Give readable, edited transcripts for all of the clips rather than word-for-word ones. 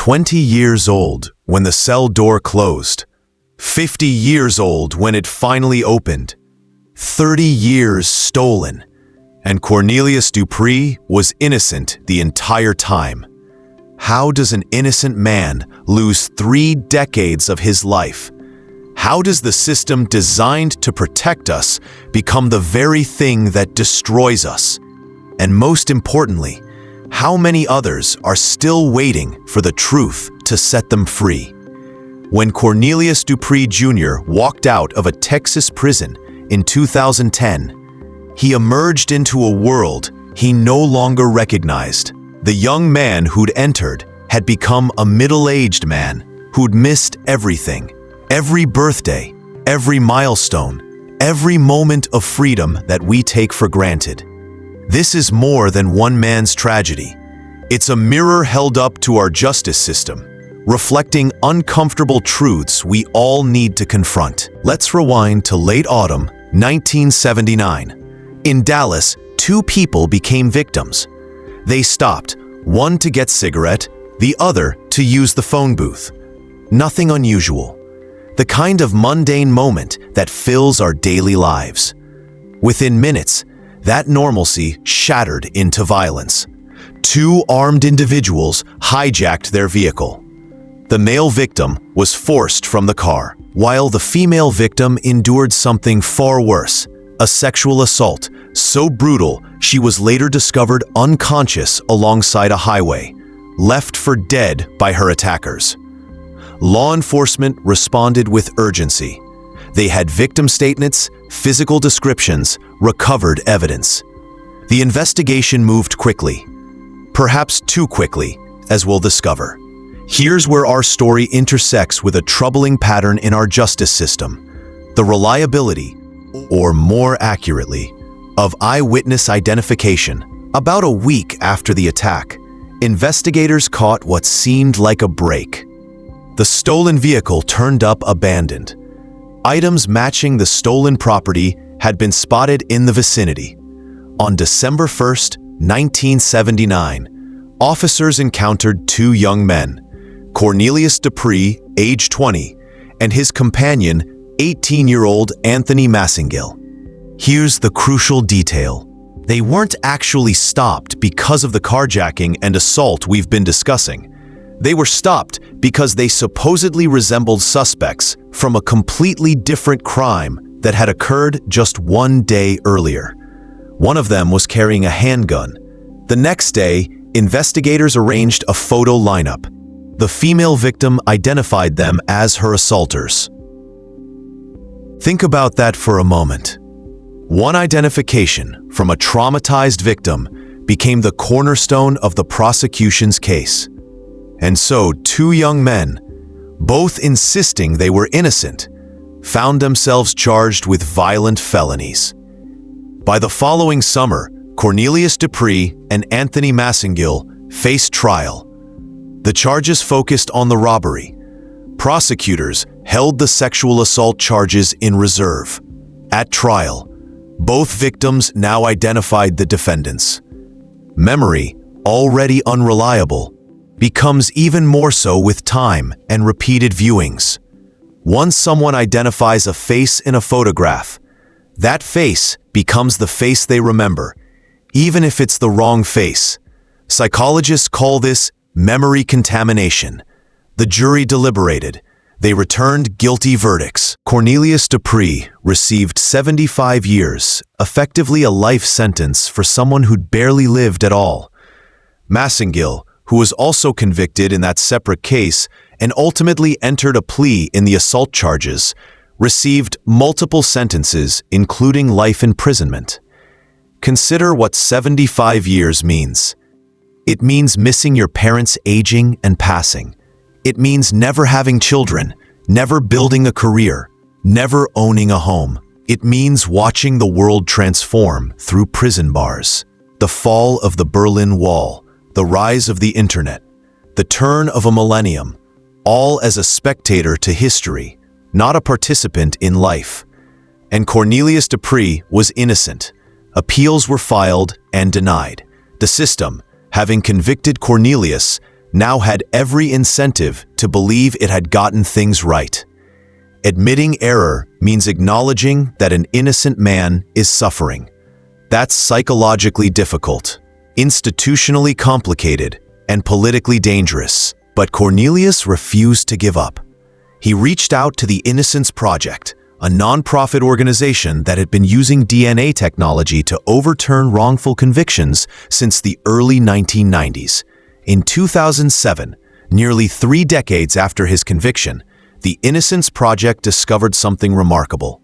20 years old when the cell door closed, 50 years old when it finally opened, 30 years stolen, and Cornelius Dupree was innocent the entire time. How does an innocent man lose 3 decades of his life? How does the system designed to protect us become the very thing that destroys us? And most importantly, how many others are still waiting for the truth to set them free? When Cornelius Dupree Jr. walked out of a Texas prison in 2010, he emerged into a world he no longer recognized. The young man who'd entered had become a middle-aged man who'd missed everything, every birthday, every milestone, every moment of freedom that we take for granted. This is more than one man's tragedy. It's a mirror held up to our justice system, reflecting uncomfortable truths we all need to confront. Let's rewind to late autumn 1979. In Dallas, 2 people became victims. They stopped, one to get cigarette, the other to use the phone booth. Nothing unusual. The kind of mundane moment that fills our daily lives. Within minutes, that normalcy shattered into violence. 2 armed individuals hijacked their vehicle. The male victim was forced from the car, while the female victim endured something far worse, a sexual assault so brutal she was later discovered unconscious alongside a highway, left for dead by her attackers. Law enforcement responded with urgency. They had victim statements, physical descriptions, recovered evidence. The investigation moved quickly, perhaps too quickly, as we'll discover. Here's where our story intersects with a troubling pattern in our justice system: the reliability, or more accurately, of eyewitness identification. About a week after the attack, investigators caught what seemed like a break. The stolen vehicle turned up abandoned. Items matching the stolen property had been spotted in the vicinity. On December 1st, 1979, officers encountered 2 young men, Cornelius Dupree, age 20, and his companion, 18-year-old Anthony Massengill. Here's the crucial detail. They weren't actually stopped because of the carjacking and assault we've been discussing. They were stopped because they supposedly resembled suspects from a completely different crime that had occurred just 1 day earlier. One of them was carrying a handgun. The next day, investigators arranged a photo lineup. The female victim identified them as her assaulters. Think about that for a moment. One identification from a traumatized victim became the cornerstone of the prosecution's case. And so 2 young men, both insisting they were innocent, found themselves charged with violent felonies. By the following summer, Cornelius Dupree and Anthony Massengill faced trial. The charges focused on the robbery. Prosecutors held the sexual assault charges in reserve. At trial, both victims now identified the defendants. Memory, already unreliable, becomes even more so with time and repeated viewings. Once someone identifies a face in a photograph, that face becomes the face they remember, even if it's the wrong face. Psychologists call this memory contamination. The jury deliberated. They returned guilty verdicts. Cornelius Dupree received 75 years, effectively a life sentence for someone who'd barely lived at all. Massengill, who was also convicted in that separate case and ultimately entered a plea in the assault charges, received multiple sentences, including life imprisonment. Consider what 75 years means. It means missing your parents aging and passing. It means never having children, never building a career, never owning a home. It means watching the world transform through prison bars. The fall of the Berlin Wall, the rise of the internet, the turn of a millennium, all as a spectator to history, not a participant in life. And Cornelius Dupree was innocent. Appeals were filed and denied. The system, having convicted Cornelius, now had every incentive to believe it had gotten things right. Admitting error means acknowledging that an innocent man is suffering. That's psychologically difficult, institutionally complicated, and politically dangerous. But Cornelius refused to give up. He reached out to the Innocence Project, a nonprofit organization that had been using DNA technology to overturn wrongful convictions since the early 1990s. In 2007, nearly 3 decades after his conviction, the Innocence Project discovered something remarkable.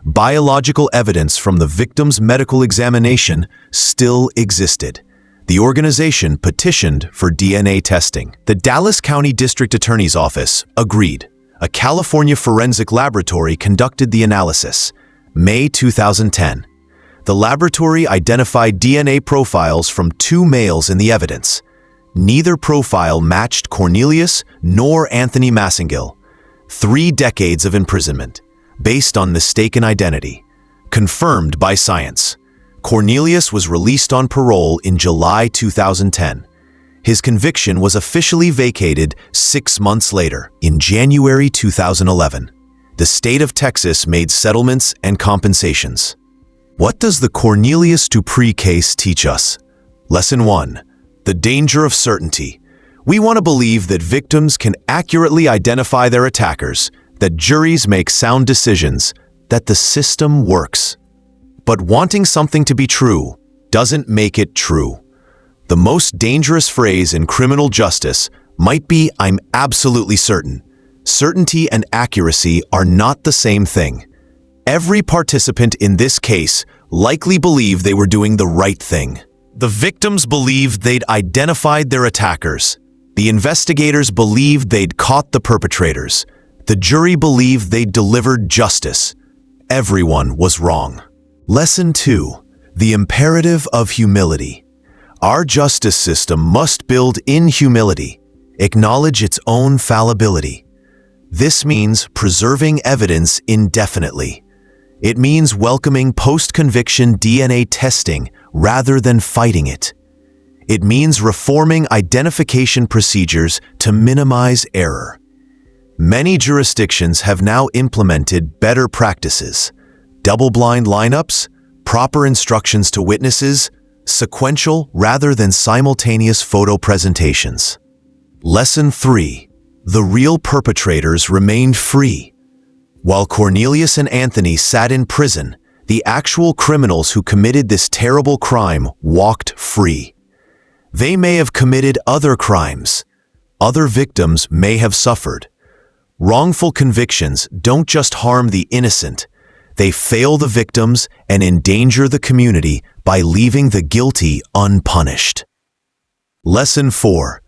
Biological evidence from the victim's medical examination still existed. The organization petitioned for DNA testing. The Dallas County District Attorney's Office agreed. A California forensic laboratory conducted the analysis. May 2010. The laboratory identified DNA profiles from 2 males in the evidence. Neither profile matched Cornelius nor Anthony Massengill. 3 decades of imprisonment, based on mistaken identity, confirmed by science. Cornelius was released on parole in July 2010. His conviction was officially vacated 6 months later, in January 2011. The state of Texas made settlements and compensations. What does the Cornelius Dupree case teach us? Lesson 1. The danger of certainty. We want to believe that victims can accurately identify their attackers, that juries make sound decisions, that the system works. But wanting something to be true doesn't make it true. The most dangerous phrase in criminal justice might be "I'm absolutely certain." Certainty and accuracy are not the same thing. Every participant in this case likely believed they were doing the right thing. The victims believed they'd identified their attackers. The investigators believed they'd caught the perpetrators. The jury believed they'd delivered justice. Everyone was wrong. Lesson 2. The imperative of humility. Our justice system must build in humility, acknowledge its own fallibility. This means preserving evidence indefinitely. It means welcoming post-conviction DNA testing rather than fighting it. It means reforming identification procedures to minimize error. Many jurisdictions have now implemented better practices: double-blind lineups, proper instructions to witnesses, sequential rather than simultaneous photo presentations. Lesson 3. The real perpetrators remained free. While Cornelius and Anthony sat in prison, the actual criminals who committed this terrible crime walked free. They may have committed other crimes. Other victims may have suffered. Wrongful convictions don't just harm the innocent. They fail the victims and endanger the community by leaving the guilty unpunished. Lesson 4.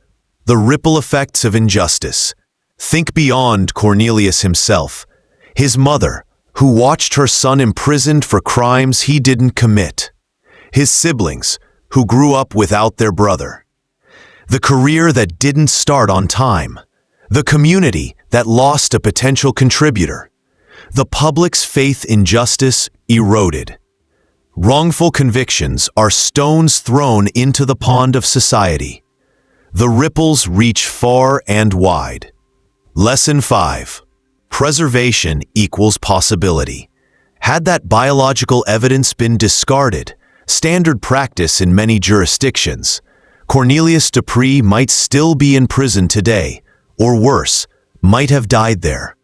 The ripple effects of injustice. Think beyond Cornelius himself. His mother, who watched her son imprisoned for crimes he didn't commit. His siblings, who grew up without their brother. The career that didn't start on time. The community that lost a potential contributor. The public's faith in justice eroded. Wrongful convictions are stones thrown into the pond of society. The ripples reach far and wide. Lesson 5. Preservation equals possibility. Had that biological evidence been discarded, standard practice in many jurisdictions, Cornelius Dupree might still be in prison today, or worse, might have died there.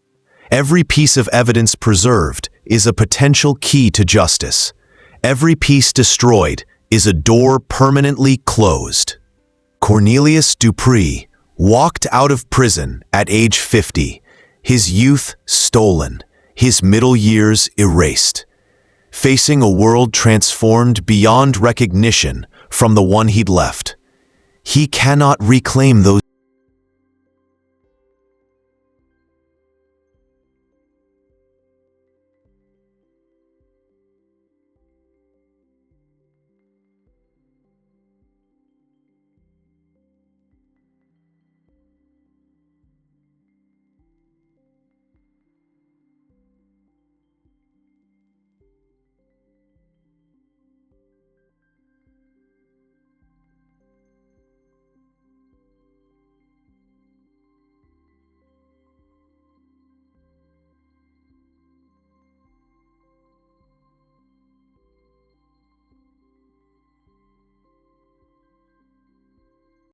Every piece of evidence preserved is a potential key to justice. Every piece destroyed is a door permanently closed. Cornelius Dupree walked out of prison at age 50, his youth stolen, his middle years erased, facing a world transformed beyond recognition from the one he'd left. He cannot reclaim those